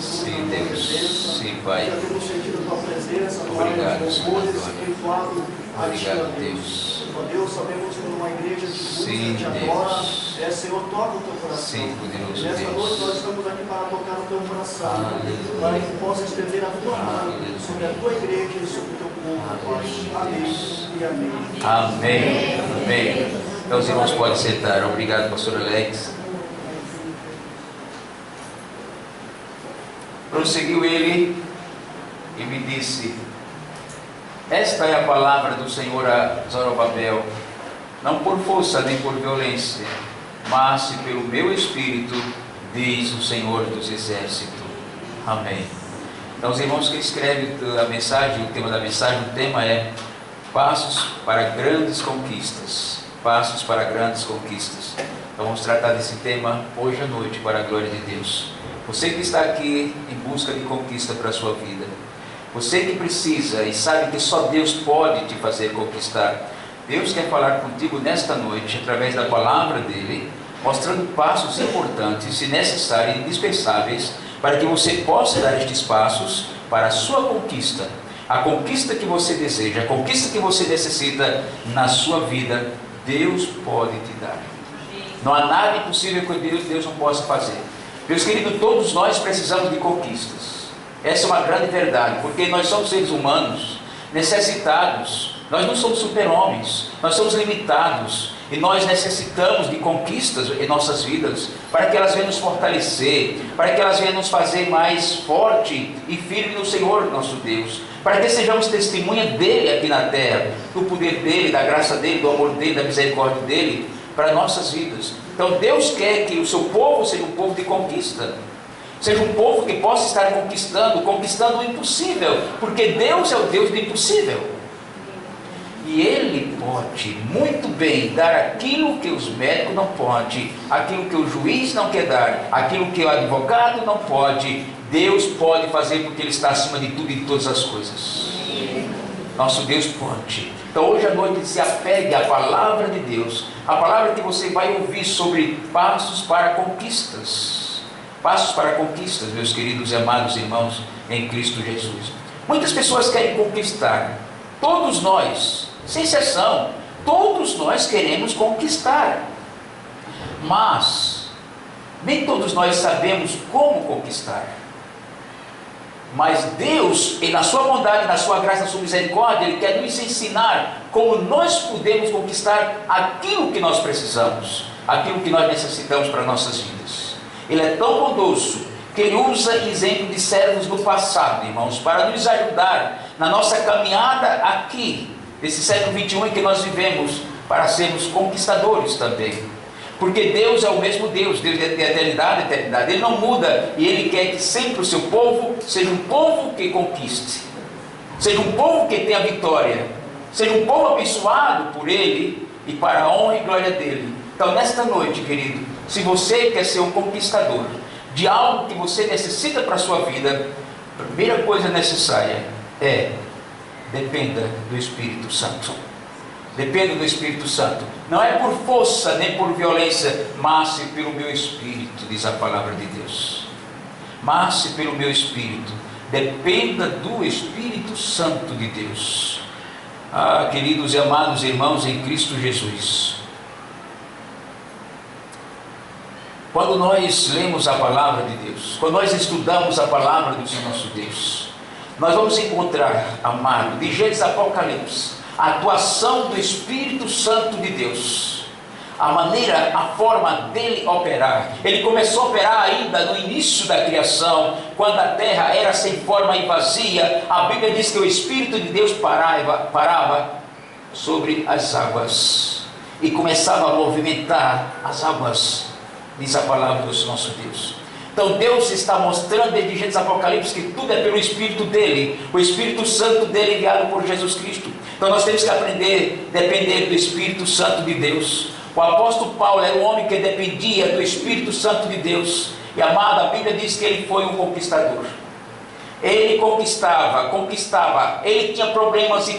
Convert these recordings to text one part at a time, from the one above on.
Sim, Deus. Sim, Pai. Já temos sentido a tua presença, Obrigado, Senhor. entoado a ti, Obrigado, Deus. Ó Deus, sabemos que numa igreja de Sim, música te adora, Deus. Senhor, toca o teu coração. Sim, poderoso Nesta Deus. noite nós estamos aqui para tocar o teu coração, Aleluia. para que possa estender a tua mão Aleluia. sobre a tua igreja e sobre o teu povo. Amém e amém. Amém. Amém. Então os irmãos podem sentar. Obrigado, pastor Alex. Prosseguiu ele e me disse: esta é a palavra do Senhor a Zorobabel, não por força nem por violência, mas pelo meu espírito, diz o Senhor dos exércitos. Amém. Então os irmãos que escrevem a mensagem, o tema da mensagem, o tema é Passos para Grandes Conquistas. Passos para Grandes Conquistas. Então vamos tratar desse tema hoje à noite, para a glória de Deus. Você que está aqui em busca de conquista para a sua vida, você que precisa e sabe que só Deus pode te fazer conquistar, Deus quer falar contigo nesta noite através da palavra dele, mostrando passos importantes e necessários e indispensáveis para que você possa dar estes passos para a sua conquista, a conquista que você deseja, a conquista que você necessita na sua vida. Deus pode te dar. Não há nada impossível que Deus não possa fazer. Meus queridos, todos nós precisamos de conquistas. Essa é uma grande verdade, porque nós somos seres humanos necessitados. Nós não somos super-homens, nós somos limitados e nós necessitamos de conquistas em nossas vidas para que elas venham nos fortalecer, para que elas venham nos fazer mais forte e firme no Senhor nosso Deus, para que sejamos testemunha dele aqui na terra, do poder dele, da graça dele, do amor dele, da misericórdia dele para nossas vidas. Então Deus quer que o seu povo seja um povo de conquista, seja um povo que possa estar conquistando o impossível, porque Deus é o Deus do impossível. E Ele pode muito bem dar aquilo que os médicos não podem, aquilo que o juiz não quer dar, aquilo que o advogado não pode. Deus pode fazer, porque Ele está acima de tudo e de todas as coisas. Nosso Deus pode. Então hoje à noite se apegue à palavra de Deus, a palavra que você vai ouvir sobre passos para conquistas. Passos para conquistas, meus queridos e amados irmãos em Cristo Jesus. Muitas pessoas querem conquistar. Todos nós, sem exceção, todos nós queremos conquistar. Mas nem todos nós sabemos como conquistar. Mas Deus, na sua bondade, na sua graça, na sua misericórdia, Ele quer nos ensinar como nós podemos conquistar aquilo que nós precisamos, aquilo que nós necessitamos para nossas vidas. Ele é tão bondoso que Ele usa exemplo de servos do passado, irmãos, para nos ajudar na nossa caminhada aqui, nesse século 21 em que nós vivemos, para sermos conquistadores também. Porque Deus é o mesmo Deus, Deus é de eternidade, eternidade. Ele não muda e Ele quer que sempre o seu povo seja um povo que conquiste, seja um povo que tenha vitória, seja um povo abençoado por Ele e para a honra e glória dEle. Então nesta noite, querido, se você quer ser um conquistador de algo que você necessita para a sua vida, a primeira coisa necessária é: dependa do Espírito Santo. Dependa do Espírito Santo. Não é por força nem por violência, mas pelo meu Espírito, diz a palavra de Deus. Mas pelo meu Espírito. Dependa do Espírito Santo de Deus. Ah, queridos e amados irmãos em Cristo Jesus, quando nós lemos a palavra de Deus, quando nós estudamos a palavra do Senhor nosso Deus, nós vamos encontrar, amado, de Gênesis a Apocalipse, a atuação do Espírito Santo de Deus, a maneira, a forma dele operar. Ele começou a operar ainda no início da criação, quando a terra era sem forma e vazia. A Bíblia diz que o Espírito de Deus parava sobre as águas e começava a movimentar as águas, diz a palavra do Nosso Deus. Então Deus está mostrando desde Gênesis Apocalipse que tudo é pelo Espírito dele, o Espírito Santo dele enviado por Jesus Cristo. Então nós temos que aprender a depender do Espírito Santo de Deus. O apóstolo Paulo era um homem que dependia do Espírito Santo de Deus. E amado, a Bíblia diz que ele foi um conquistador. Ele conquistava, ele tinha problemas,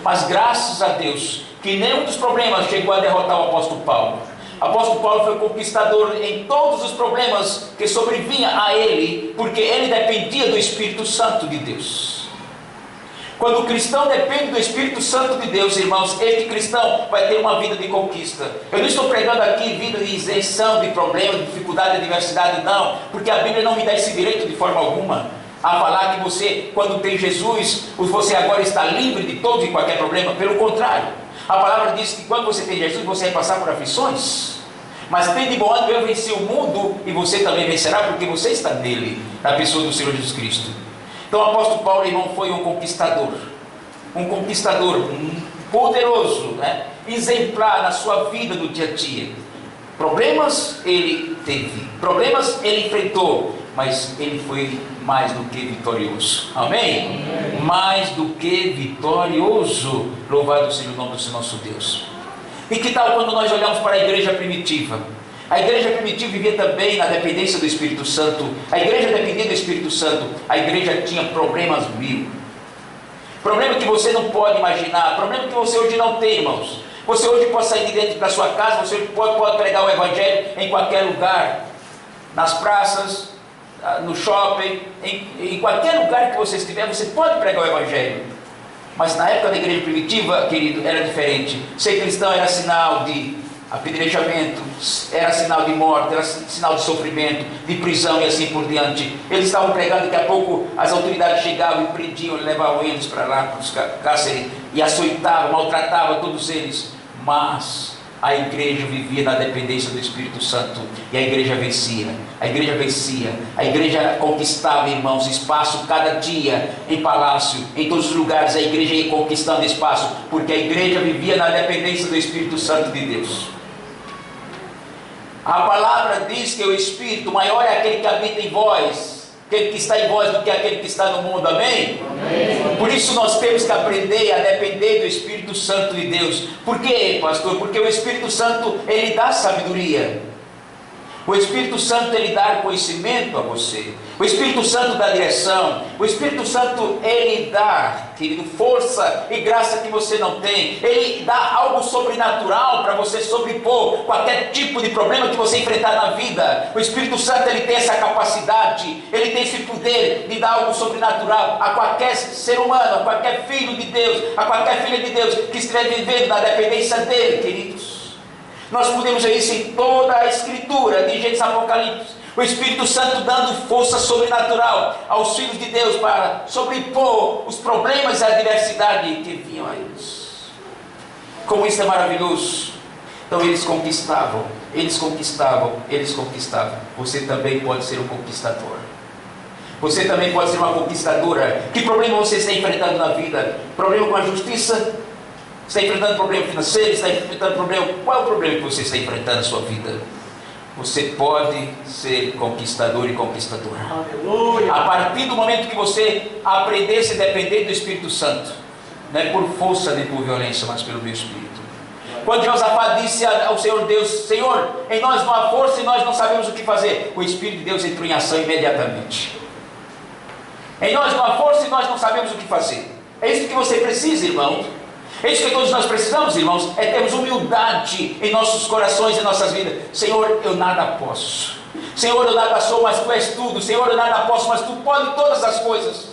mas graças a Deus, que nenhum dos problemas chegou a derrotar o apóstolo Paulo. Apóstolo Paulo foi conquistador em todos os problemas que sobrevinham a ele, porque ele dependia do Espírito Santo de Deus. Quando o cristão depende do Espírito Santo de Deus, irmãos, este cristão vai ter uma vida de conquista. Eu não estou pregando aqui vida de isenção, de problema, de dificuldade, de adversidade, não, porque a Bíblia não me dá esse direito de forma alguma a falar que você, quando tem Jesus, você agora está livre de todo e qualquer problema. Pelo contrário, a palavra diz que quando você tem Jesus, você vai passar por aflições, mas tem de bom ânimo, eu venci o mundo e você também vencerá, porque você está nele, na pessoa do Senhor Jesus Cristo. Então o apóstolo Paulo, irmão, foi um conquistador, um poderoso, exemplar na sua vida do dia a dia. Problemas ele teve, problemas ele enfrentou, mas ele foi mais do que vitorioso. Amém? Amém. Mais do que vitorioso. Louvado seja o nome do nosso Deus. E que tal quando nós olhamos para a igreja primitiva? A igreja primitiva vivia também na dependência do Espírito Santo. A igreja dependia do Espírito Santo. A igreja tinha problemas mil. Problema que você não pode imaginar. Problema que você hoje não tem, irmãos. Você hoje pode sair de dentro da sua casa. Você hoje pode pregar o Evangelho em qualquer lugar. Nas praças, no shopping, em qualquer lugar que você estiver, você pode pregar o Evangelho. Mas na época da igreja primitiva, querido, era diferente. Ser cristão era sinal de apedrejamento, era sinal de morte, era sinal de sofrimento, de prisão e assim por diante. Eles estavam pregando, daqui a pouco as autoridades chegavam e prendiam, levavam eles para lá, para os cárceres, e açoitavam, maltratavam todos eles. Mas a igreja vivia na dependência do Espírito Santo, e a igreja vencia, a igreja conquistava, irmãos, espaço cada dia, em palácio, em todos os lugares a igreja ia conquistando espaço, porque a igreja vivia na dependência do Espírito Santo de Deus. A palavra diz que o Espírito maior é aquele que habita em vós, aquele que está em vós do que aquele que está no mundo, amém? Amém. Por isso nós temos que aprender a depender do Espírito Santo de Deus. Por quê, pastor? Porque o Espírito Santo, ele dá sabedoria. O Espírito Santo, ele dá conhecimento a você. O Espírito Santo dá direção. O Espírito Santo, ele dá, querido, força e graça que você não tem. Ele dá algo sobrenatural para você sobrepor qualquer tipo de problema que você enfrentar na vida. O Espírito Santo, ele tem essa capacidade, ele tem esse poder de dar algo sobrenatural a qualquer ser humano, a qualquer filho de Deus, a qualquer filha de Deus que estiver vivendo na dependência dele, queridos. Nós podemos ver isso em toda a Escritura, de Gênesis Apocalipse. O Espírito Santo dando força sobrenatural aos filhos de Deus para sobrepor os problemas e a adversidade que vinham a eles. Como isso é maravilhoso. Então eles conquistavam. Você também pode ser um conquistador. Você também pode ser uma conquistadora. Que problema você está enfrentando na vida? Problema com a justiça? Está enfrentando problema financeiro? Está enfrentando problema? Qual é o problema que você está enfrentando na sua vida? Você pode ser conquistador e conquistadora. Aleluia. A partir do momento que você aprender a se depender do Espírito Santo, não é por força nem por violência, mas pelo meu Espírito. Quando Josafá disse ao Senhor Deus: Senhor, em nós não há força e nós não sabemos o que fazer, o Espírito de Deus entrou em ação imediatamente. Em nós não há força e nós não sabemos o que fazer. É isso que você precisa, irmão. É isso que todos nós precisamos, irmãos, é termos humildade em nossos corações e nossas vidas. Senhor, eu nada posso. Senhor, eu nada sou, mas Tu és tudo. Senhor, eu nada posso, mas Tu podes todas as coisas.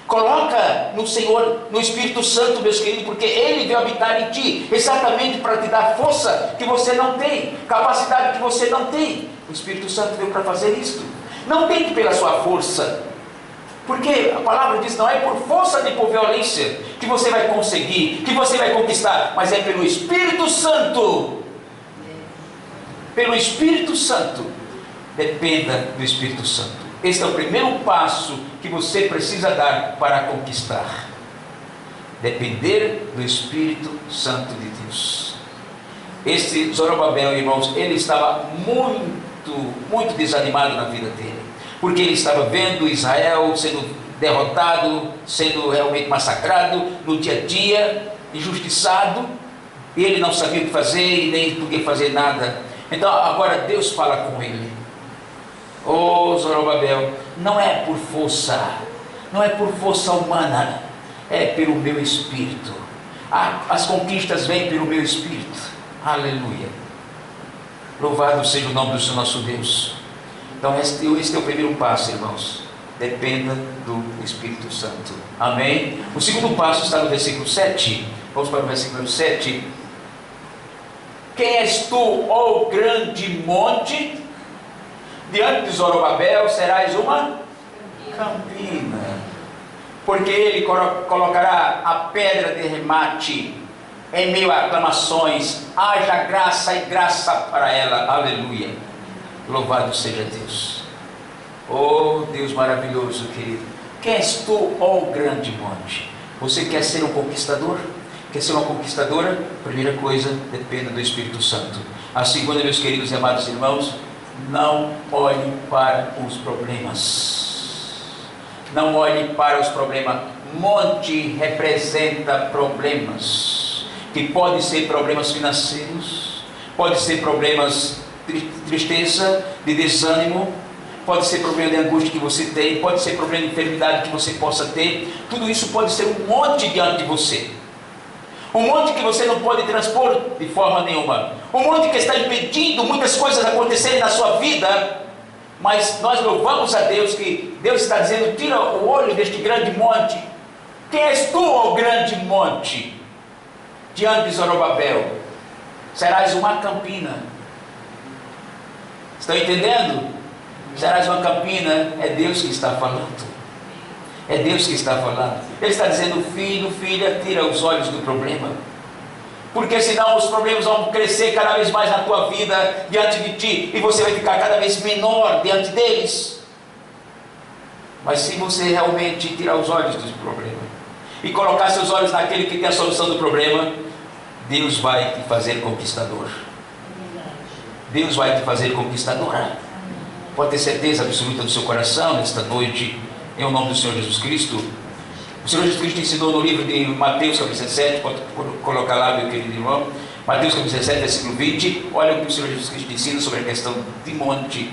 Coloca no Senhor, no Espírito Santo, meus queridos, porque Ele veio habitar em ti, exatamente para te dar força que você não tem, capacidade que você não tem. O Espírito Santo veio para fazer isto. Não tente pela sua força. Porque a palavra diz, não é por força nem por violência que você vai conseguir, que você vai conquistar, mas é pelo Espírito Santo. Pelo Espírito Santo. Dependa do Espírito Santo. Este é o primeiro passo que você precisa dar para conquistar. Depender do Espírito Santo de Deus. Este Zorobabel, irmãos, ele estava muito desanimado na vida dele. Porque ele estava vendo Israel sendo derrotado, sendo realmente massacrado no dia a dia, injustiçado, e ele não sabia o que fazer e nem podia fazer nada. Então agora Deus fala com ele: Ô Zorobabel, não é por força, não é por força humana, é pelo meu Espírito. As conquistas vêm pelo meu Espírito. Aleluia. Louvado seja o nome do Senhor nosso Deus. Então este é o primeiro passo, irmãos. Dependa do Espírito Santo. Amém? O segundo passo está no versículo 7. Vamos para o versículo 7. Quem és tu, ó grande monte? Diante de Zorobabel serás uma campina, porque ele colocará a pedra de remate em meio a aclamações. Haja graça e graça para ela. Aleluia. Louvado seja Deus. Oh Deus maravilhoso, querido. Quem és tu, ó grande monte? Você quer ser um conquistador? Quer ser uma conquistadora? Primeira coisa, dependa do Espírito Santo. A segunda, meus queridos e amados irmãos, não olhe para os problemas. Não olhe para os problemas. Monte representa problemas, que podem ser problemas financeiros, pode ser problemas de tristeza, de desânimo, pode ser problema de angústia que você tem, pode ser problema de enfermidade que você possa ter. Tudo isso pode ser um monte diante de você. Um monte que você não pode transpor de forma nenhuma. Um monte que está impedindo muitas coisas acontecerem na sua vida. Mas nós louvamos a Deus que Deus está dizendo: tira o olho deste grande monte. Quem és tu, ó grande monte? Diante de Zorobabel serás uma campina. Estão entendendo? Serás uma campina. É Deus que está falando. É Deus que está falando. Ele está dizendo: filho, filha, tira os olhos do problema, porque senão os problemas vão crescer cada vez mais na tua vida, diante de ti, e você vai ficar cada vez menor diante deles. Mas se você realmente tirar os olhos do problema e colocar seus olhos naquele que tem a solução do problema, Deus vai te fazer conquistador. Deus vai te fazer conquistadora. Pode ter certeza absoluta do seu coração nesta noite, em nome do Senhor Jesus Cristo. O Senhor Jesus Cristo ensinou no livro de Mateus capítulo 17, pode colocar lá, meu querido irmão, Mateus capítulo 17, versículo 20. Olha o que o Senhor Jesus Cristo ensina sobre a questão de monte.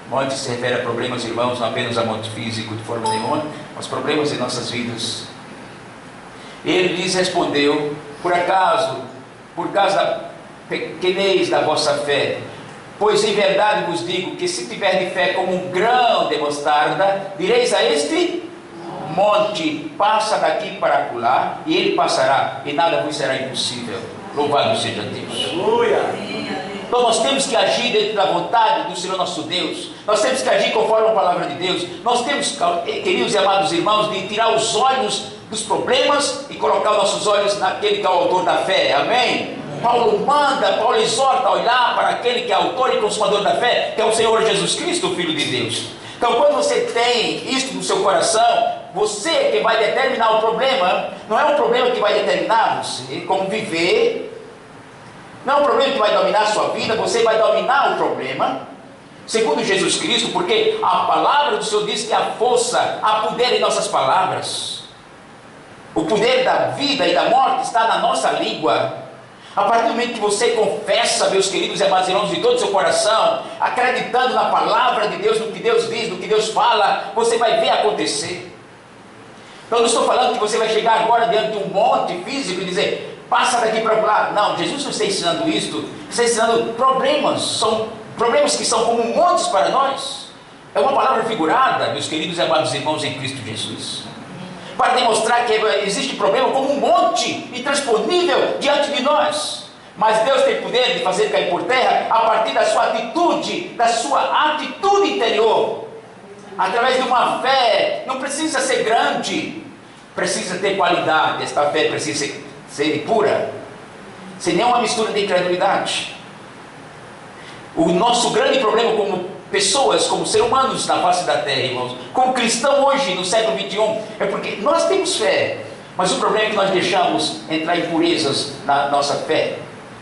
Monte se refere a problemas, irmãos, não apenas a monte físico de forma nenhuma, mas problemas em nossas vidas. Ele lhes respondeu: por causa da pequenez da vossa fé, pois em verdade vos digo que se tiverdes fé como um grão de mostarda, direis a este monte: passa daqui para acolá, e ele passará, e nada vos será impossível. Louvado seja Deus. Aleluia. Então nós temos que agir dentro da vontade do Senhor nosso Deus. Nós temos que agir conforme a palavra de Deus. Nós temos, queridos e amados irmãos, de tirar os olhos dos problemas e colocar os nossos olhos naquele que é o autor da fé. Amém? Paulo exorta a olhar para aquele que é autor e consumador da fé, que é o Senhor Jesus Cristo, o Filho de Deus. Então quando você tem isso no seu coração, você que vai determinar o problema. Não é um problema que vai determinar você como viver, não é um problema que vai dominar a sua vida. Você vai dominar o problema segundo Jesus Cristo, porque a palavra do Senhor diz que há força, há poder em nossas palavras. O poder da vida e da morte está na nossa língua. A partir do momento que você confessa, meus queridos e amados irmãos, de todo o seu coração, acreditando na palavra de Deus, no que Deus diz, no que Deus fala, você vai ver acontecer. Então eu não estou falando que você vai chegar agora diante de um monte físico e dizer: passa daqui para lá. Não, Jesus não está ensinando isto. Está ensinando problemas. São problemas que são como montes para nós. É uma palavra figurada, meus queridos e amados irmãos em Cristo Jesus, para demonstrar que existe problema como um monte intransponível diante de nós. Mas Deus tem poder de fazer cair por terra a partir da sua atitude interior, através de uma fé. Não precisa ser grande, precisa ter qualidade. Esta fé precisa ser pura, sem nenhuma mistura de incredulidade. O nosso grande problema como pessoas, como seres humanos na face da terra, irmãos, como cristão hoje no século 21, é porque nós temos fé, mas o problema é que nós deixamos entrar impurezas na nossa fé,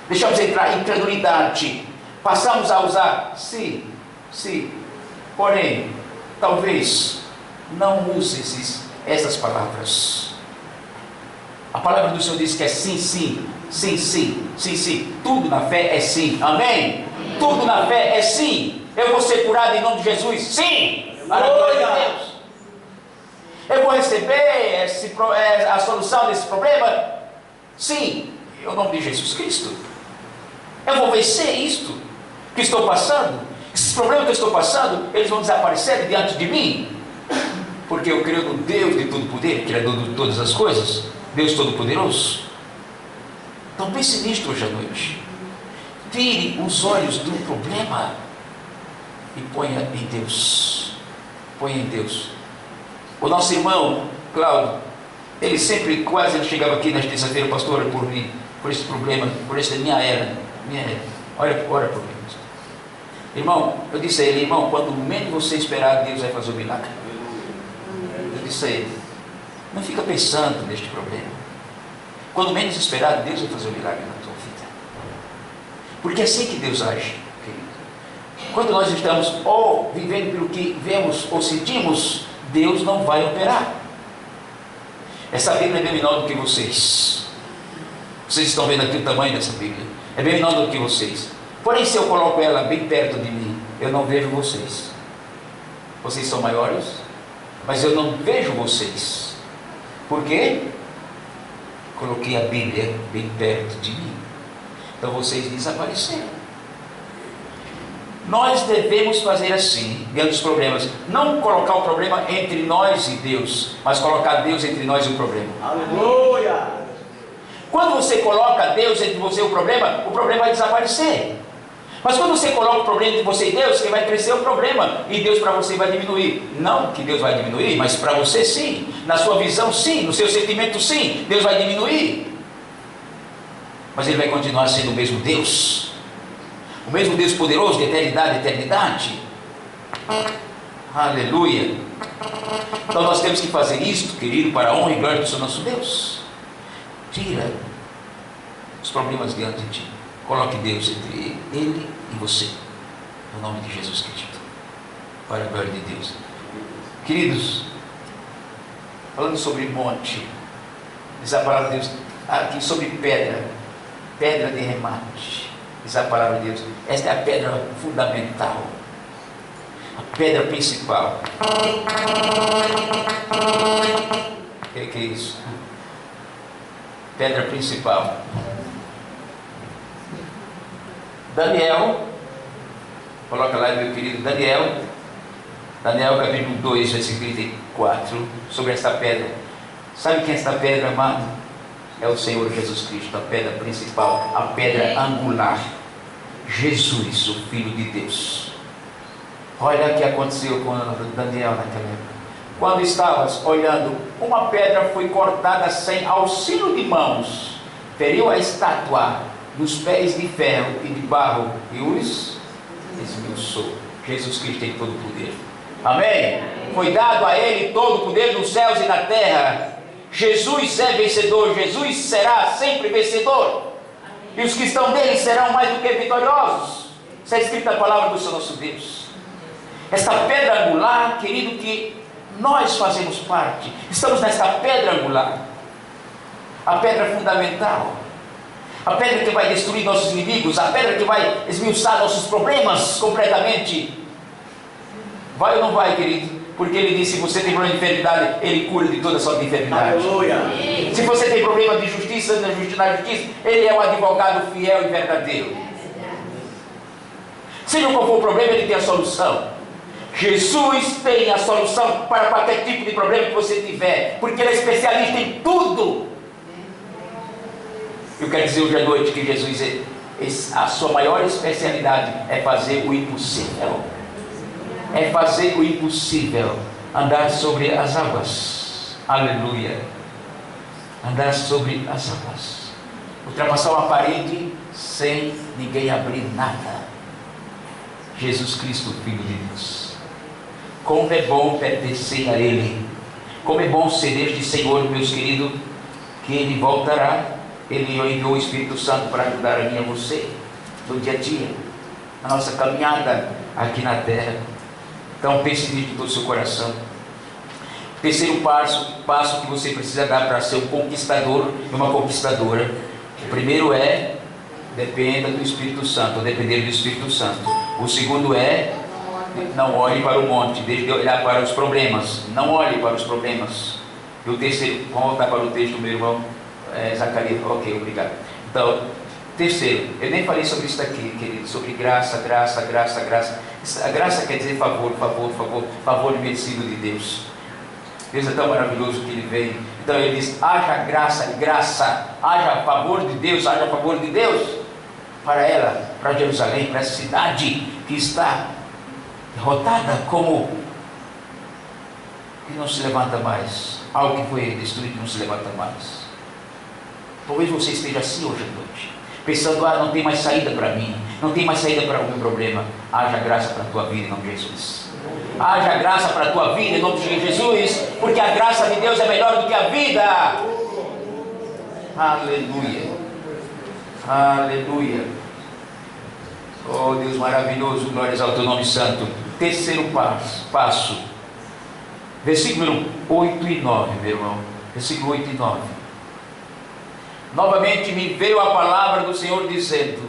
deixamos entrar incredulidade, passamos a usar sim, porém, talvez não use essas palavras. A palavra do Senhor diz que é sim. Tudo na fé é sim. Amém? Tudo na fé é sim. Eu vou ser curado em nome de Jesus? Sim! Para a glória de Deus. Eu vou receber a solução desse problema? Sim! Em nome de Jesus Cristo. Eu vou vencer isto que estou passando. Esses problemas que eu estou passando, eles vão desaparecer diante de mim. Porque eu creio no Deus de todo poder, Criador de todas as coisas, Deus Todo-Poderoso. Então pense nisto hoje à noite. Tire os olhos do problema e ponha em Deus. Ponha em Deus. O nosso irmão Cláudio, ele sempre, quase ele chegava aqui na terça-feira, pastor, ora por mim, por esse problema, por essa minha era. Ora por mim. Irmão, eu disse a ele, irmão, quando menos você esperar, Deus vai fazer o milagre. Eu disse a ele, não fica pensando neste problema. Quando menos esperar, Deus vai fazer o milagre na tua vida. Porque é assim que Deus age, querido. Quando nós estamos ou vivendo pelo que vemos ou sentimos, Deus não vai operar. Essa Bíblia é bem menor do que vocês. Vocês estão vendo aqui o tamanho dessa Bíblia. É bem menor do que vocês. Porém, se eu coloco ela bem perto de mim, eu não vejo vocês. Vocês são maiores, mas eu não vejo vocês. Por quê? Coloquei a Bíblia bem perto de mim. Então vocês desapareceram. Nós devemos fazer assim, diante dos problemas. Não colocar o problema entre nós e Deus, mas colocar Deus entre nós e o problema. Aleluia! Quando você coloca Deus entre você e o problema vai desaparecer. Mas quando você coloca o problema entre você e Deus, que vai crescer o problema, e Deus para você vai diminuir. Não que Deus vai diminuir, mas para você sim, na sua visão sim, no seu sentimento sim, Deus vai diminuir. Mas Ele vai continuar sendo o mesmo Deus. O mesmo Deus poderoso de eternidade a eternidade. Aleluia. Então nós temos que fazer isto, querido, para a honra e glória do Senhor nosso Deus. Tira os problemas diante de ti. Coloque Deus entre Ele e você. No nome de Jesus Cristo. Para a glória de Deus. Queridos, falando sobre monte, diz a palavra de Deus aqui sobre pedra. Pedra de remate. Diz a palavra de Deus. Esta é a pedra fundamental. A pedra principal. O que é isso? Pedra principal. Daniel, coloca lá, meu querido Daniel, capítulo 2, versículo 34, sobre esta pedra. Sabe quem é esta pedra, amado? É o Senhor Jesus Cristo, a pedra principal, a pedra angular. Jesus, o Filho de Deus. Olha o que aconteceu com Daniel naquela época. Quando estavas olhando, uma pedra foi cortada sem auxílio de mãos, feriu a estátua dos pés de ferro e de barro e os esmiuçou. Jesus Cristo tem todo o poder. Amém? Foi dado a Ele todo o poder nos céus e na terra. Jesus é vencedor, Jesus será sempre vencedor. E os que estão nele serão mais do que vitoriosos. Isso é escrito na palavra do Senhor nosso Deus. Esta pedra angular, querido, que nós fazemos parte. Estamos nesta pedra angular. A pedra fundamental. A pedra que vai destruir nossos inimigos. A pedra que vai esmiuçar nossos problemas completamente. Vai ou não vai, querido? Porque Ele disse, se você tem problema de enfermidade, Ele cura de toda a sua enfermidade. Aleluia! Se você tem problema de justiça, na justiça, Ele é um advogado fiel e verdadeiro. Seja qual for o problema, Ele tem a solução. Jesus tem a solução para qualquer tipo de problema que você tiver, porque Ele é especialista em tudo. Eu quero dizer hoje à noite que Jesus, a sua maior especialidade é fazer o impossível. É fazer o impossível, andar sobre as águas. Aleluia. Andar sobre as águas, ultrapassar uma parede sem ninguém abrir nada. Jesus Cristo, Filho de Deus. Como é bom pertencer a Ele. Como é bom ser este Senhor, meus queridos, que Ele voltará. Ele enviou o Espírito Santo para ajudar a mim e a você no dia a dia, na nossa caminhada aqui na terra. Então pense nisso de todo o seu coração. O terceiro passo que você precisa dar para ser um conquistador e uma conquistadora. O primeiro é, dependa do Espírito Santo, depender do Espírito Santo. O segundo é, não olhe para o monte, deixe de olhar para os problemas. Não olhe para os problemas. E o terceiro, vamos voltar para o texto, meu irmão Zacarias. Ok, obrigado. Então, Terceiro, eu nem falei sobre isso aqui, querido, sobre graça, graça, graça, graça. A graça quer dizer favor, favor, favor, favor merecido de Deus. Deus é tão maravilhoso que Ele vem. Então Ele diz: haja graça, graça, haja favor de Deus, haja favor de Deus para ela, para Jerusalém, para essa cidade que está derrotada, como que não se levanta mais. Algo que foi destruído não se levanta mais. Talvez você esteja assim hoje à noite, pensando: não tem mais saída para mim, não tem mais saída para o meu problema. Haja graça para a tua vida em nome de Jesus. Haja graça para a tua vida em nome de Jesus, porque a graça de Deus é melhor do que a vida. Aleluia, aleluia. Oh Deus maravilhoso, glórias ao teu nome santo. Terceiro passo, versículo 8 e 9, meu irmão. Versículo 8 e 9. Novamente me veio a palavra do Senhor dizendo: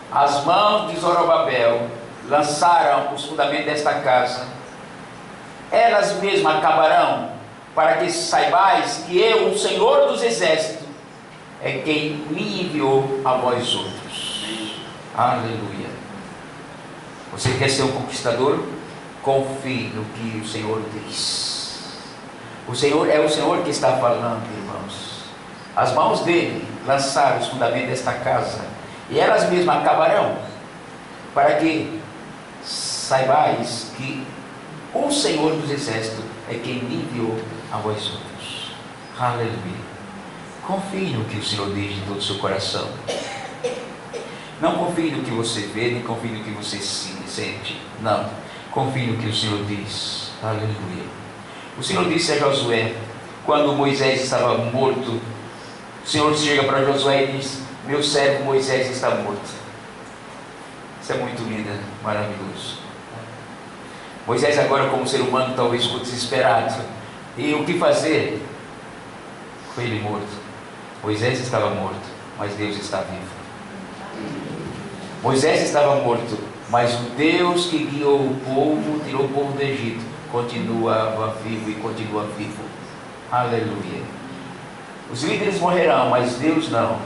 as mãos de Zorobabel lançaram os fundamentos desta casa, elas mesmas acabarão, para que saibais que eu, o Senhor dos Exércitos, é quem me enviou a vós outros. Aleluia. Você quer ser um conquistador? Confie no que o Senhor diz. O Senhor é o Senhor que está falando, irmãos. As mãos dele lançaram os fundamentos desta casa, e elas mesmas acabarão, para que saibais que o Senhor dos Exércitos é quem me enviou a vós outros. Aleluia. Confie no que o Senhor diz de todo o seu coração. Não confie no que você vê, nem confie no que você sente. Não. Confie no que o Senhor diz. Aleluia. O Senhor disse a Josué, quando Moisés estava morto, o Senhor chega para Josué e diz: meu servo Moisés está morto. Isso é muito lindo, maravilhoso. Moisés agora, como ser humano, talvez ficou desesperado. E o que fazer? Foi ele morto. Moisés estava morto, mas Deus está vivo. Moisés estava morto, mas o Deus que guiou o povo, tirou o povo do Egito, continuava vivo e continua vivo. Aleluia. Os líderes morrerão, mas Deus não.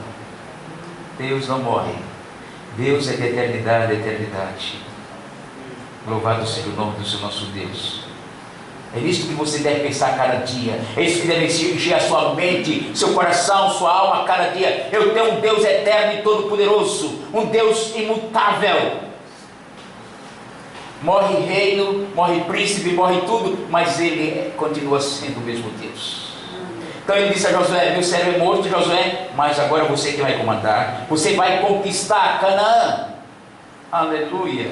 Deus não morre. Deus é de eternidade a eternidade. Louvado seja o nome do seu nosso Deus. É nisso que você deve pensar cada dia. É isso que deve encher a sua mente, seu coração, sua alma cada dia. Eu tenho um Deus eterno e todo-poderoso, um Deus imutável. Morre reino, morre príncipe, morre tudo, mas Ele continua sendo o mesmo Deus. Então Ele disse a Josué: meu servo é morto, Josué, mas agora você que vai comandar. Você vai conquistar Canaã. Aleluia.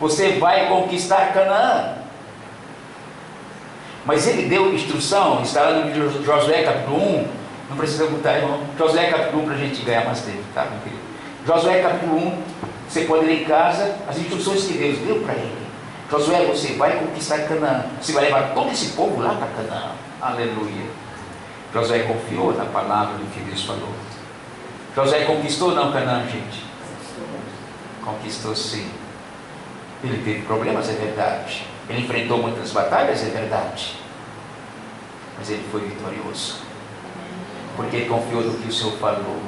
Você vai conquistar Canaã. Mas Ele deu instrução, está lá no Josué capítulo 1, não precisa botar, irmão. Josué capítulo 1 para a gente ganhar mais tempo, tá, meu querido? Josué capítulo 1, você pode ler em casa as instruções que Deus deu para ele. Josué, você vai conquistar Canaã, você vai levar todo esse povo lá para Canaã. Aleluia. Josué confiou na palavra do que Deus falou. Josué conquistou não Canaã, gente? Conquistou sim. Ele teve problemas, é verdade. Ele enfrentou muitas batalhas, é verdade. Mas ele foi vitorioso. Porque ele confiou no que o Senhor falou.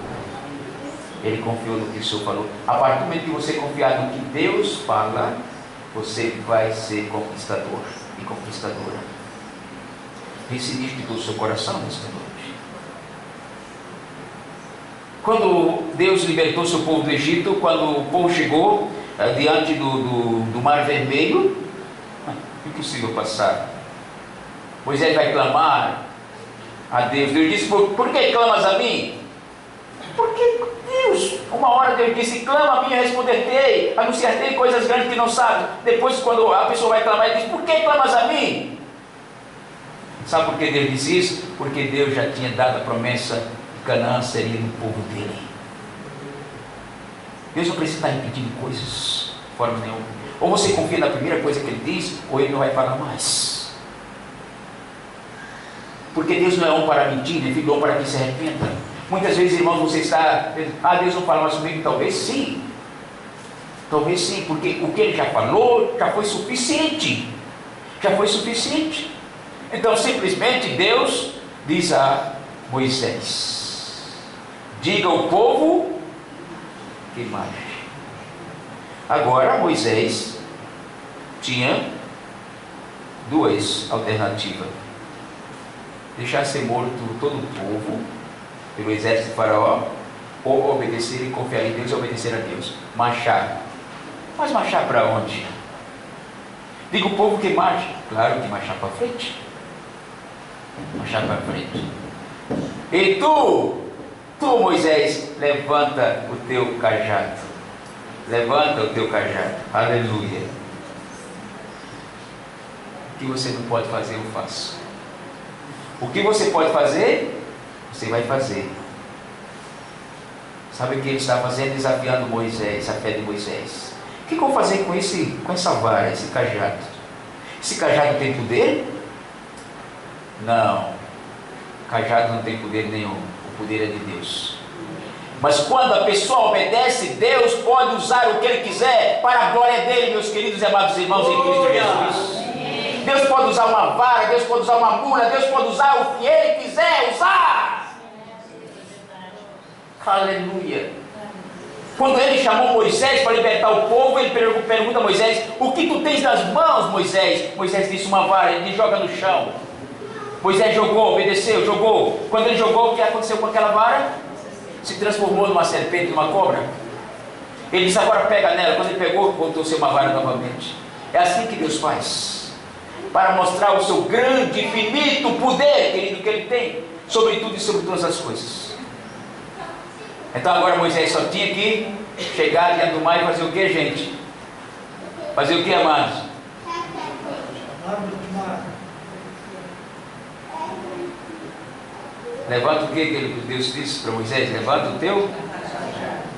Ele confiou no que o Senhor falou. A partir do momento que você confiar no que Deus fala, você vai ser conquistador e conquistadora. Pense nisso de todo o seu coração nesta noite. Quando Deus libertou seu povo do Egito, quando o povo chegou diante do Mar Vermelho, impossível passar. Moisés vai clamar a Deus. Deus disse: por que clamas a mim? Porque Deus, uma hora Deus disse: clama a mim, eu responder-te-ei, anunciar-te coisas grandes que não sabe. Depois, quando a pessoa vai clamar, ele diz: por que clamas a mim? Sabe por que Deus disse isso? Porque Deus já tinha dado a promessa que Canaã seria o povo dele. Deus não precisa estar repetindo coisas de forma nenhuma. Ou você confia na primeira coisa que ele diz, ou ele não vai falar mais. Porque Deus não é homem para mentir, nem filho do homem para que se arrependa. Muitas vezes, irmãos, você está dizendo: Deus não fala mais comigo. Talvez sim. Talvez sim, porque o que ele já falou já foi suficiente. Já foi suficiente. Então, simplesmente, Deus diz a Moisés: diga ao povo que marche. Agora Moisés tinha duas alternativas: deixar ser morto todo o povo pelo exército de Faraó, ou obedecer e confiar em Deus e obedecer a Deus. Marchar. Mas marchar para onde? Diga o povo que marche. Claro que marchar para frente. Marchar para frente. E tu Moisés, levanta o teu cajado. Levanta o teu cajado. Aleluia. O que você não pode fazer, eu faço. O que você pode fazer, você vai fazer. Sabe o que ele está fazendo? Desafiando Moisés, a fé de Moisés. O que eu vou fazer com essa vara, esse cajado? Esse cajado tem poder? Não. O cajado não tem poder nenhum. O poder é de Deus. Mas quando a pessoa obedece, Deus pode usar o que Ele quiser para a glória dEle, meus queridos e amados irmãos em Cristo Jesus. Deus pode usar uma vara, Deus pode usar uma mula, Deus pode usar o que Ele quiser usar. Aleluia. Quando Ele chamou Moisés para libertar o povo, Ele pergunta a Moisés: o que tu tens nas mãos, Moisés? Moisés disse: uma vara. Ele joga no chão. Moisés jogou, obedeceu, jogou. Quando ele jogou, o que aconteceu com aquela vara? Se transformou numa serpente, numa cobra. Ele disse: agora pega nela. Quando ele pegou, voltou-se uma vara novamente. É assim que Deus faz, para mostrar o seu grande, infinito poder, querido, que Ele tem sobre tudo e sobre todas as coisas. Então agora Moisés só tinha que chegar diante do mar e fazer o que, gente? Fazer o que, amados? Levanta o que Deus disse para Moisés? Levanta o teu.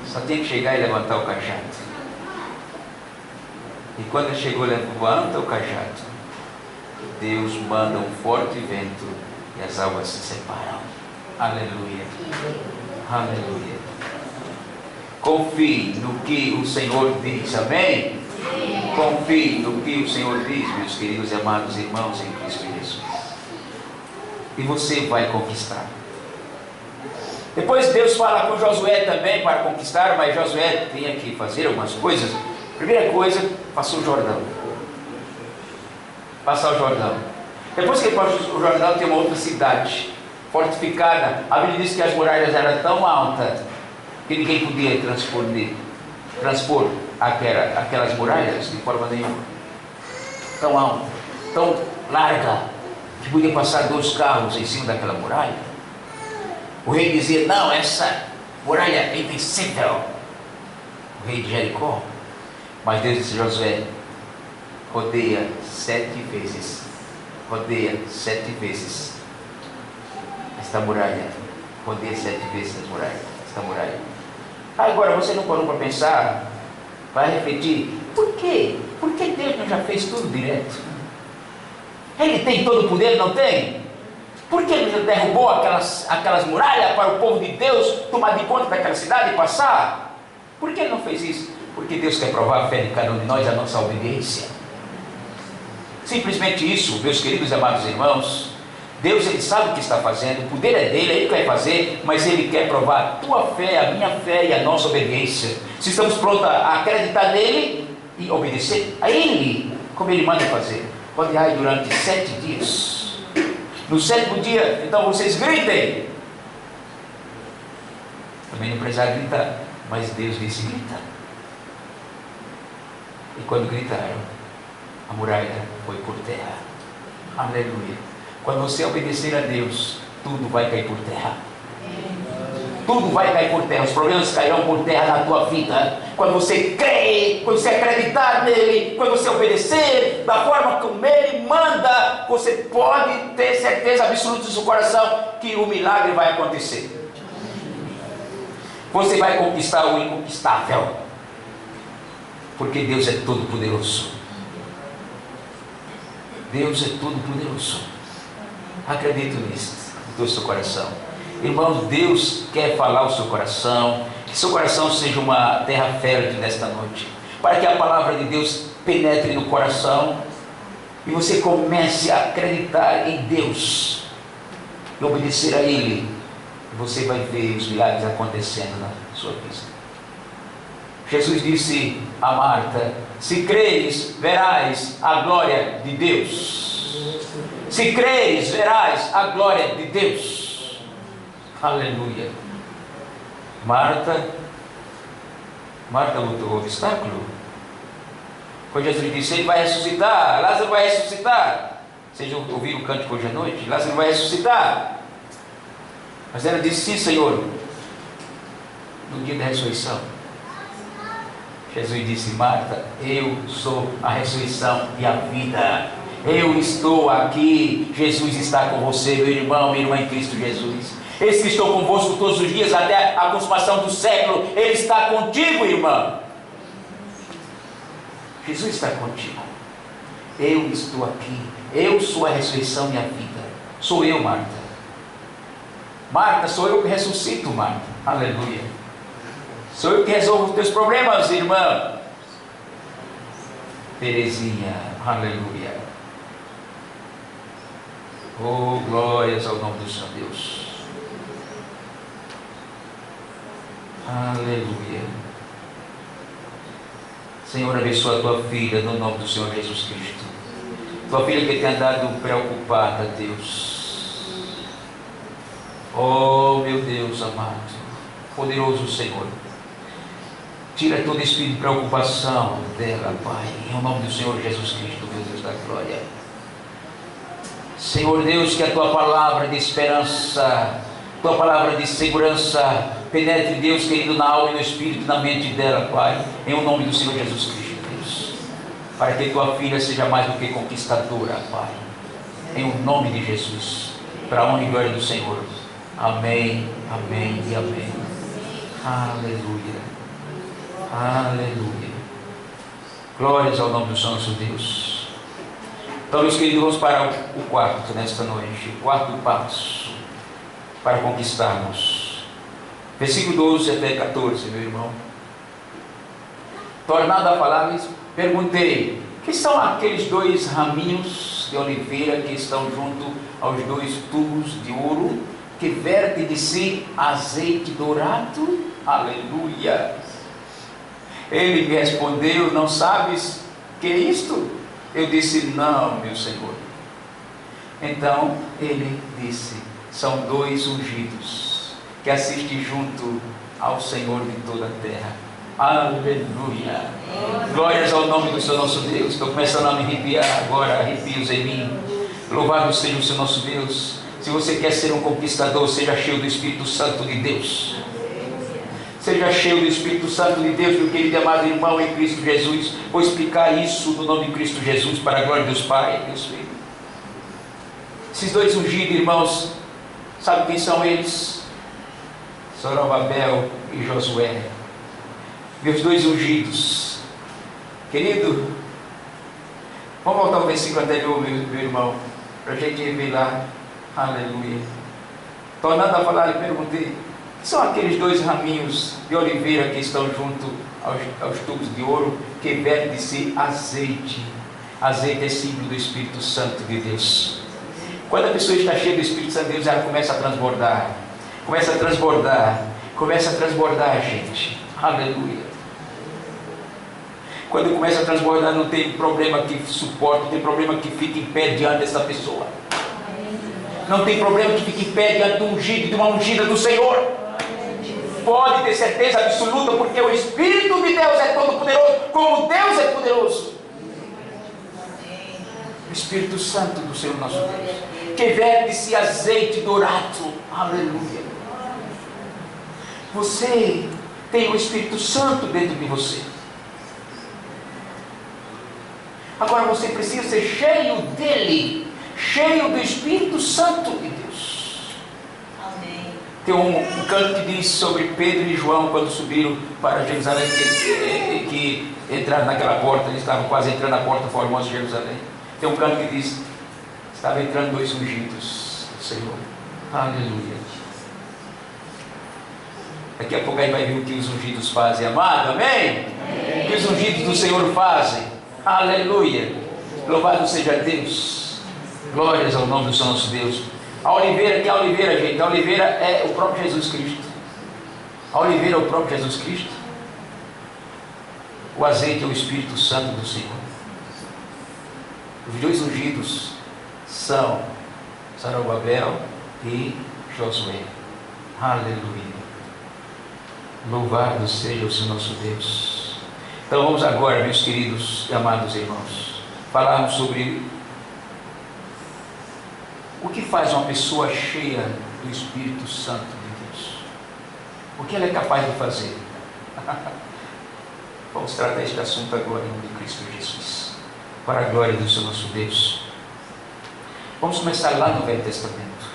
Só tinha que chegar e levantar o cajado. E quando ele chegou, levanta o cajado. Deus manda um forte vento e as águas se separam. Aleluia. Aleluia. Confie no que o Senhor diz. Amém? Confie no que o Senhor diz, meus queridos e amados irmãos em Cristo Jesus. E você vai conquistar. Depois Deus fala com Josué também para conquistar, mas Josué tinha que fazer algumas coisas. Primeira coisa, passou o Jordão. Passar o Jordão. Depois que ele passou o Jordão, tem uma outra cidade fortificada. A Bíblia diz que as muralhas eram tão altas que ninguém podia transpor aquelas muralhas de forma nenhuma. Tão alta, tão larga, que podia passar 2 carros em cima daquela muralha. O rei dizia: não, essa muralha é invencível. O rei de Jericó. Mas Deus disse: Josué, rodeia 7 vezes. Rodeia 7 vezes esta muralha. Rodeia 7 vezes esta muralha. Agora você não parou para pensar, para refletir: por quê? Por que Deus não já fez tudo direto? Ele tem todo o poder, não tem? Por que ele não derrubou aquelas muralhas para o povo de Deus tomar de conta daquela cidade e passar? Por que ele não fez isso? Porque Deus quer provar a fé de cada um de nós, a nossa obediência. Simplesmente isso, meus queridos e amados irmãos. Deus, Ele sabe o que está fazendo, o poder é dele, é Ele que vai fazer, mas Ele quer provar a tua fé, a minha fé e a nossa obediência. Se estamos prontos a acreditar nele e obedecer a Ele, como Ele manda fazer. Rodeai durante 7 dias. No 7º dia, então vocês gritem. Também não precisava gritar, mas Deus disse: grita. E quando gritaram, a muralha foi por terra. Aleluia. Quando você obedecer a Deus, tudo vai cair por terra. Tudo vai cair por terra. Os problemas cairão por terra na tua vida. Quando você crer, quando você acreditar nele, quando você obedecer da forma como ele manda, você pode ter certeza absoluta do seu coração que o milagre vai acontecer. Você vai conquistar o inconquistável, porque Deus é todo poderoso. Deus é todo poderoso. Acredito nisso do seu coração. Irmãos, Deus quer falar ao seu coração, que seu coração seja uma terra fértil nesta noite, para que a palavra de Deus penetre no coração e você comece a acreditar em Deus e obedecer a Ele você vai ver os milagres acontecendo na sua vida. Jesus disse a Marta: se creres, verás a glória de Deus. Se creres, verás a glória de Deus. Aleluia. Marta lutou o obstáculo. Quando Jesus disse: ele vai ressuscitar, Lázaro vai ressuscitar. Vocês ouviram o cântico hoje à noite? Lázaro vai ressuscitar. Mas ela disse: sim, Senhor, no dia da ressurreição. Jesus disse: Marta, eu sou a ressurreição e a vida. Eu estou aqui. Jesus está com você, meu irmão, minha irmã em Cristo Jesus. Eis que estou convosco todos os dias até a consumação do século. Ele está contigo, irmã. Jesus está contigo. Eu estou aqui. Eu sou a ressurreição e a vida. Sou eu, Marta. Marta, sou eu que ressuscito, Marta. Aleluia. Sou eu que resolvo os teus problemas, irmã. Terezinha, aleluia. Oh, glórias ao nome do Senhor Deus. Aleluia. Senhor, abençoa a tua filha no nome do Senhor Jesus Cristo. Tua filha que tem andado preocupada, Deus. Oh, meu Deus amado, poderoso Senhor. Tira todo espírito de preocupação dela, Pai, em nome do Senhor Jesus Cristo, meu Deus da glória. Senhor Deus, que a tua palavra de esperança, tua palavra de segurança penetre, Deus querido, na alma e no espírito e na mente dela, Pai, em nome do Senhor Jesus Cristo, Deus, para que tua filha seja mais do que conquistadora, Pai, em nome de Jesus, para a honra e glória do Senhor. Amém, amém e amém. Aleluia. Aleluia. Glórias ao nome do Senhor nosso Deus. Então, meus queridos, vamos para o quarto nesta noite. O quarto passo para conquistarmos. Versículo 12 até 14, meu irmão. Tornado a falar, perguntei: que são aqueles dois raminhos de oliveira que estão junto aos dois tubos de ouro que verte de si azeite dourado? Aleluia. Ele me respondeu: não sabes que é isto? Eu disse: não, meu Senhor. Então ele disse: são dois ungidos que assistem junto ao Senhor de toda a terra. Aleluia. Glórias ao nome do Senhor nosso Deus. Estou começando a me arrepiar agora, arrepios em mim. Louvado seja o Senhor nosso Deus. Se você quer ser um conquistador, seja cheio do Espírito Santo de Deus. Seja cheio do Espírito Santo de Deus, meu querido e amado irmão em Cristo Jesus. Vou explicar isso no nome de Cristo Jesus, para a glória de Deus Pai e Deus Filho. Esses dois ungidos, irmãos, sabe quem são eles? Zorobabel e Josué. Meus dois ungidos. Querido, vamos voltar ao versículo anterior, meu irmão, para a gente revelar. Aleluia. Tornando a falar, eu perguntei: são aqueles dois raminhos de oliveira que estão junto aos tubos de ouro que verte de si azeite. Azeite é símbolo do Espírito Santo de Deus. Quando a pessoa está cheia do Espírito Santo de Deus, ela começa a transbordar. Começa a transbordar. Começa a transbordar, gente. Aleluia. Quando começa a transbordar, não tem problema que suporte, não tem problema que fique em pé diante dessa pessoa. Não tem problema que fique em pé diante do ungido, de uma ungida do Senhor. Pode ter certeza absoluta, porque o Espírito de Deus é todo poderoso, como Deus é poderoso. O Espírito Santo do Senhor nosso Deus, que verte-se azeite dourado. Aleluia. Você tem o Espírito Santo dentro de você. Agora você precisa ser cheio dele, cheio do Espírito Santo de Deus. Amém. Tem um canto que diz sobre Pedro e João quando subiram para Jerusalém, que entraram naquela porta, eles estavam quase entrando na porta formosa de Jerusalém. Tem um canto que diz: estava entrando dois ungidos do Senhor. Aleluia. Daqui a pouco aí vai ver o que os ungidos fazem, amado, amém? Amém. O que os ungidos do Senhor fazem. Aleluia. Louvado seja Deus. Glórias ao nome do Senhor nosso Deus. A oliveira, quem é a oliveira, gente? A oliveira é o próprio Jesus Cristo. A oliveira é o próprio Jesus Cristo. O azeite é o Espírito Santo do Senhor. Os dois ungidos são Zorobabel e Josué. Aleluia. Louvado seja o nosso Deus. Então vamos agora, meus queridos e amados irmãos, falarmos sobre o que faz uma pessoa cheia do Espírito Santo de Deus. O que ela é capaz de fazer? Vamos tratar este assunto agora em nome de Cristo Jesus, para a glória do Senhor nosso Deus. Vamos começar lá no Velho Testamento.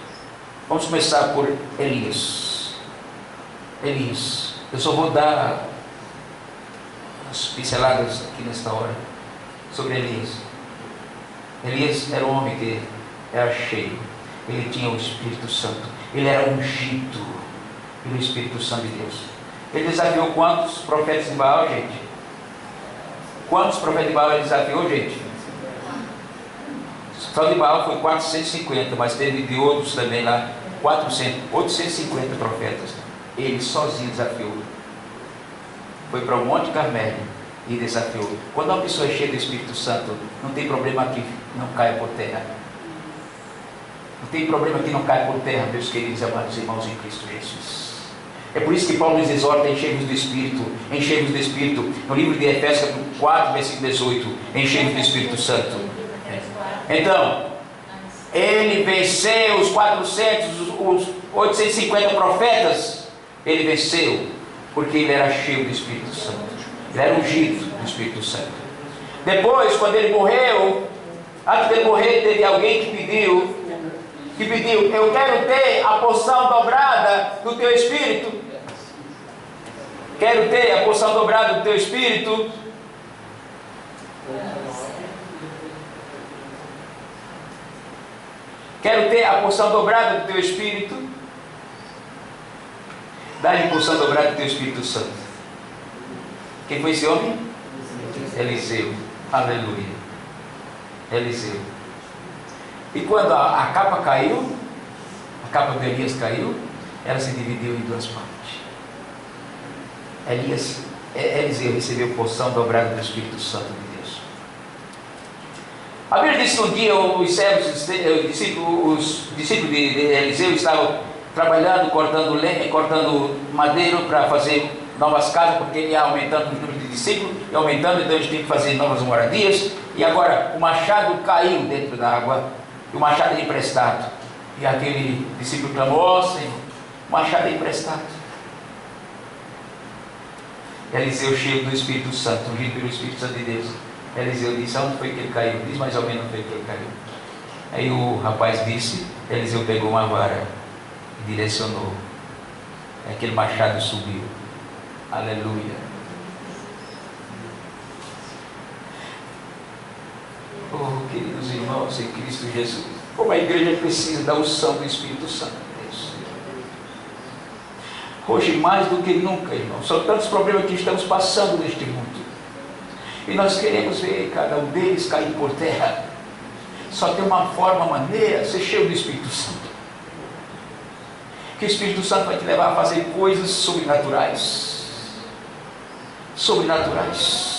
Vamos começar por Elias. Elias. Eu só vou dar as pinceladas aqui nesta hora sobre Elias. Elias era um homem que era cheio. Ele tinha o Espírito Santo. Ele era ungido pelo Espírito Santo de Deus. Ele desafiou quantos profetas de Baal, gente? Quantos profetas de Baal ele desafiou, gente? Só de Baal foi 450, mas teve de outros também lá, 850 profetas. Ele sozinho desafiou. Foi para o Monte Carmelo e desafiou. Quando uma pessoa é cheia do Espírito Santo, não tem problema que não caia por terra. Não tem problema que não caia por terra, meus queridos e amados irmãos em Cristo Jesus. É por isso que Paulo nos exorta a enchermos do Espírito, enchermos do Espírito. No livro de Efésios, capítulo 4, versículo 18, enchermos do Espírito Santo. Então, ele venceu os 850 profetas. Ele venceu porque ele era cheio do Espírito Santo. Ele era ungido do Espírito Santo. Depois, quando ele morreu, antes de ele morrer, teve alguém que pediu, eu quero ter a porção dobrada do teu Espírito. Quero ter a porção dobrada do teu Espírito. Quero ter a porção dobrada do teu Espírito. Dá-lhe a porção dobrada do teu Espírito Santo. Quem foi esse homem? Eliseu. Aleluia. Eliseu. E quando a capa caiu, a capa de Elias caiu, ela se dividiu em duas partes. Eliseu recebeu porção dobrada do Espírito Santo de Deus. A Bíblia diz que um dia os discípulos de Eliseu estavam trabalhando, cortando lenha, cortando madeira para fazer novas casas, porque ele ia aumentando o número de discípulos, e aumentando, então eles tinham que fazer novas moradias. E agora o machado caiu dentro da água, e o machado é emprestado. E aquele discípulo clamou: ó Senhor, o machado é emprestado. Eliseu, cheio do Espírito Santo, ungido pelo Espírito Santo de Deus, Eliseu disse: aonde foi que ele caiu? Diz mais ou menos onde foi que ele caiu. Aí o rapaz disse, Eliseu pegou uma vara e direcionou. Aquele machado subiu. Aleluia. Oh, queridos irmãos em Cristo Jesus, como a igreja precisa da unção do Espírito Santo de Deus. Hoje mais do que nunca, irmãos, são tantos problemas que estamos passando neste mundo, e nós queremos ver cada um deles cair por terra. Só tem uma forma, uma maneira: ser cheio do Espírito Santo. Que o Espírito Santo vai te levar a fazer coisas sobrenaturais. Sobrenaturais.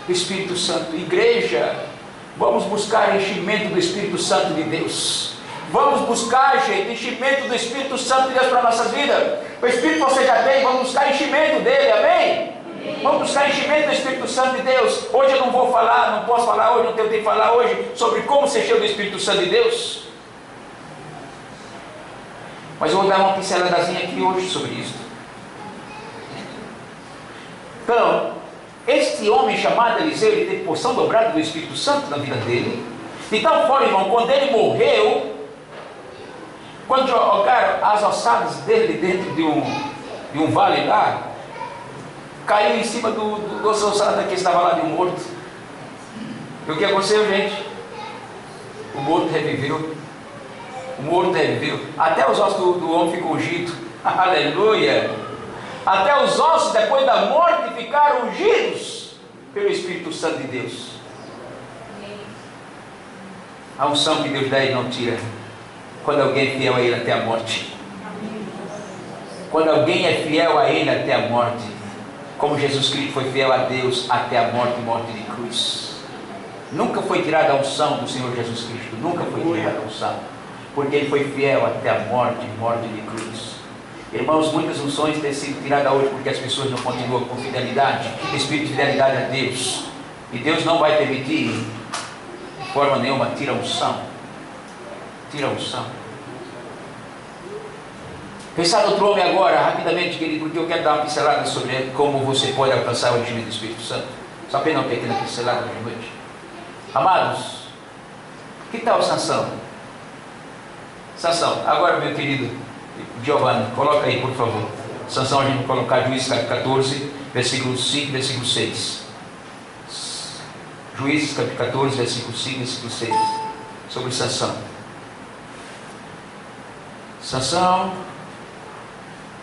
O Espírito Santo. Igreja, vamos buscar enchimento do Espírito Santo de Deus. Vamos buscar, gente, enchimento do Espírito Santo de Deus para a nossa vida. O Espírito você já tem, vamos buscar enchimento dele, amém? Vamos buscar enchimento do Espírito Santo de Deus. Hoje eu não vou falar, não posso falar hoje, não tenho tempo de falar hoje sobre como ser cheio do Espírito Santo de Deus. Mas eu vou dar uma pinceladazinha aqui hoje sobre isso. Então, este homem chamado Eliseu, ele teve porção dobrada do Espírito Santo na vida dele. De tal forma, irmão, quando ele morreu, quando jogaram as ossadas dele dentro de um vale lá, caiu em cima dos ossadas que estava lá de um morto. E o que aconteceu, gente? O morto reviveu. O morto reviveu. Até os ossos do homem ficam ungidos. Aleluia! Até os ossos, depois da morte, ficaram ungidos pelo Espírito Santo de Deus. A unção que Deus dá e não tira. quando alguém é fiel a Ele até a morte. Quando alguém é fiel a Ele até a morte, como Jesus Cristo foi fiel a Deus até a morte e morte de cruz. Nunca foi tirada a unção do Senhor Jesus Cristo, nunca foi tirada a unção, porque Ele foi fiel até a morte e morte de cruz. Irmãos, muitas unções têm sido tiradas hoje porque as pessoas não continuam com fidelidade, espírito de fidelidade a Deus. E Deus não vai permitir, de forma nenhuma, tira a unção. Tira a unção. Pensar no outro homem agora, rapidamente, querido, porque eu quero dar uma pincelada sobre como você pode alcançar o enchimento do Espírito Santo. Só apenas uma pequena pincelada de noite. Amados, que tal Sansão? Sansão, agora meu querido Giovanni, coloca aí por favor. Sansão, a gente vai colocar Juízes 14, versículo 5, versículo 6. Juízes 14, versículo 5, versículo 6. Sobre Sansão. Sansão,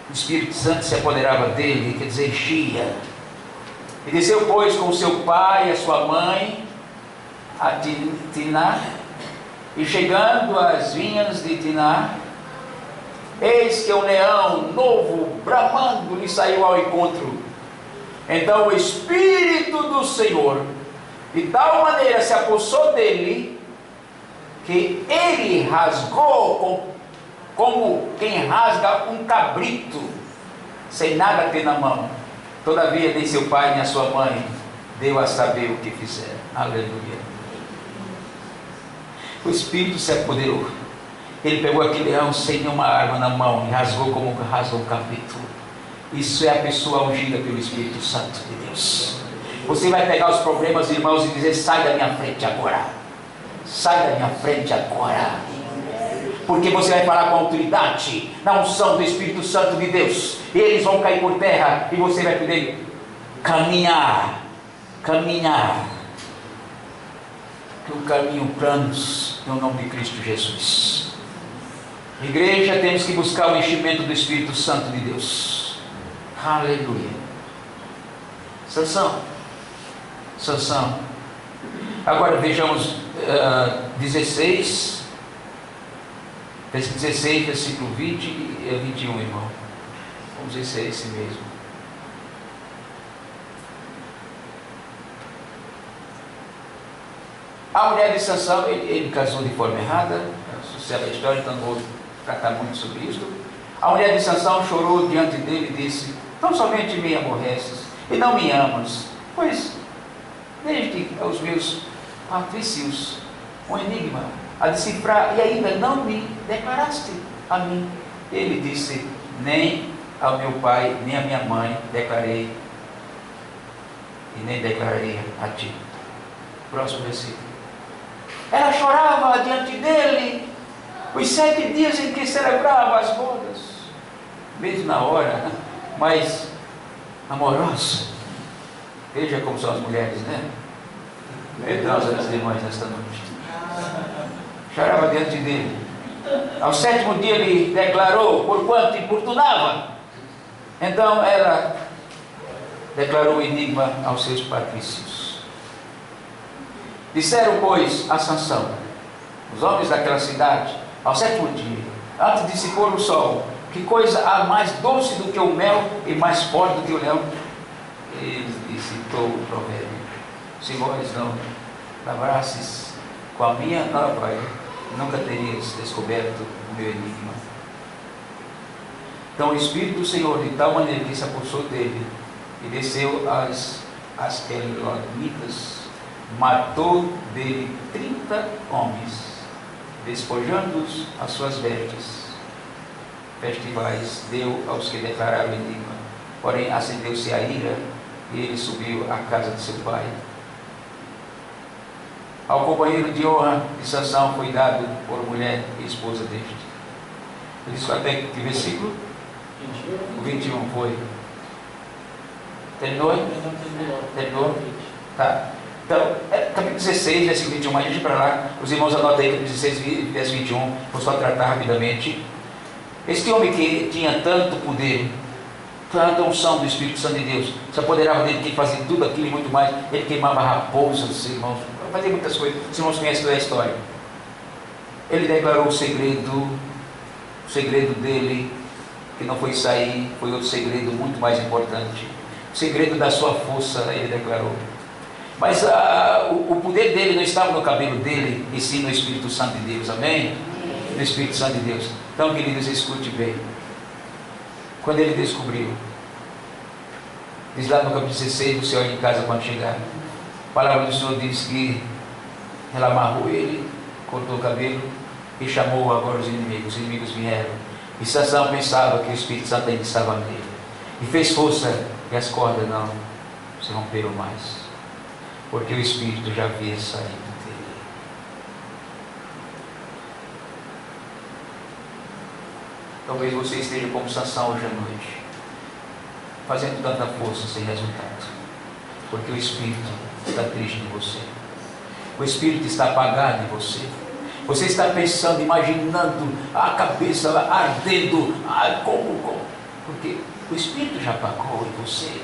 o Espírito Santo se apoderava dele, quer dizer, enchia. E desceu, pois, com seu pai e a sua mãe a Tiná, e chegando às vinhas de Tiná, eis que um leão novo, bramando, lhe saiu ao encontro. Então o Espírito do Senhor, de tal maneira se apossou dele, que ele rasgou como quem rasga um cabrito, sem nada ter na mão. Todavia nem seu pai nem a sua mãe deu a saber o que fizeram. Aleluia. O Espírito se apoderou. Ele pegou aquele leão sem nenhuma arma na mão e rasgou como rasga um cabrito. Isso é a pessoa ungida pelo Espírito Santo de Deus. Você vai pegar os problemas, irmãos, e dizer: sai da minha frente agora. Sai da minha frente agora. Porque você vai falar com autoridade, na unção do Espírito Santo de Deus. E eles vão cair por terra e você vai poder caminhar. Caminhar. Que o caminho planos no nome de Cristo Jesus. Igreja, temos que buscar o enchimento do Espírito Santo de Deus. Aleluia. Sansão. Sansão. Agora vejamos 16, versículo 20 e 21, irmão. Vamos ver se é esse mesmo. A mulher de Sansão, ele casou de forma errada, sucede a história, então não vou tratar muito sobre isso. A mulher de Sansão chorou diante dele e disse: tão somente me aborreces e não me amas, pois desde os meus patrícios um enigma a decifrar e ainda não me declaraste a mim. Ele disse: nem ao meu pai nem à minha mãe declarei, e nem declararei a ti. Próximo versículo. Ela chorava diante dele os 7 dias em que celebrava as bodas, mesmo na hora mais amorosa. Veja como são as mulheres, né? Perdão as irmãs nesta noite. Chorava diante dele. Ao 7º dia ele declarou, porquanto importunava. Então ela declarou o enigma aos seus patrícios. Disseram, pois, a Sansão, os homens daquela cidade, ao 7º dia, antes de se pôr o sol: que coisa há mais doce do que o mel e mais forte do que o leão? Ele citou o provérbio: se vós não lavrasses com a minha nova, nunca terias descoberto o meu enigma. Então o Espírito do Senhor, de tal maneira que se apossou dele e desceu às Elonitas, matou dele 30 homens, despojando-os as suas vestes festivais, deu aos que declararam o enigma. Porém acendeu-se a ira e ele subiu à casa de seu pai. Ao companheiro de honra de Sansão foi dado por mulher e esposa deste. Isso até que versículo? 21 foi. Terminou? Terminou? Tá. Então, capítulo 16, versículo 21, mas a gente para lá, os irmãos anotam aí, capítulo 16, versículo 21, vou só tratar rapidamente. Este homem que tinha tanto poder, tanta unção do Espírito Santo de Deus, se apoderava dele, que fazia tudo aquilo e muito mais. Ele queimava raposas, irmãos, fazia muitas coisas. Os irmãos conhecem toda a história. Ele declarou o segredo dele, que não foi sair, foi outro segredo muito mais importante. O segredo da sua força, ele declarou. Mas o poder dele não estava no cabelo dele, e sim no Espírito Santo de Deus, amém? No Espírito Santo de Deus. Então, queridos, escute bem. Quando ele descobriu, diz lá no capítulo 16, você olha em casa quando chegar, a palavra do Senhor diz que ela amarrou ele, cortou o cabelo e chamou agora os inimigos vieram. E Sansão pensava que o Espírito Santo ainda estava nele, e fez força, e as cordas não se romperam mais, porque o Espírito já havia saído dele. Talvez você esteja como Sansão hoje à noite, fazendo tanta força sem resultado, porque o Espírito está triste em você, o Espírito está apagado em você. Você está pensando, imaginando a cabeça ardendo, como? Porque o Espírito já apagou em você.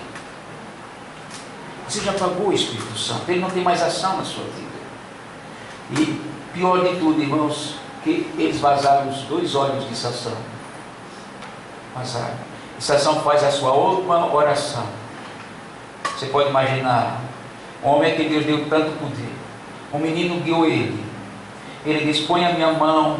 Você já apagou o Espírito Santo, ele não tem mais ação na sua vida. E pior de tudo, irmãos, que eles vazaram os 2 olhos de Sansão. Vazaram. E Sansão faz a sua última oração. Você pode imaginar, um homem que Deus deu tanto poder, um menino guiou ele. Ele diz: põe a minha mão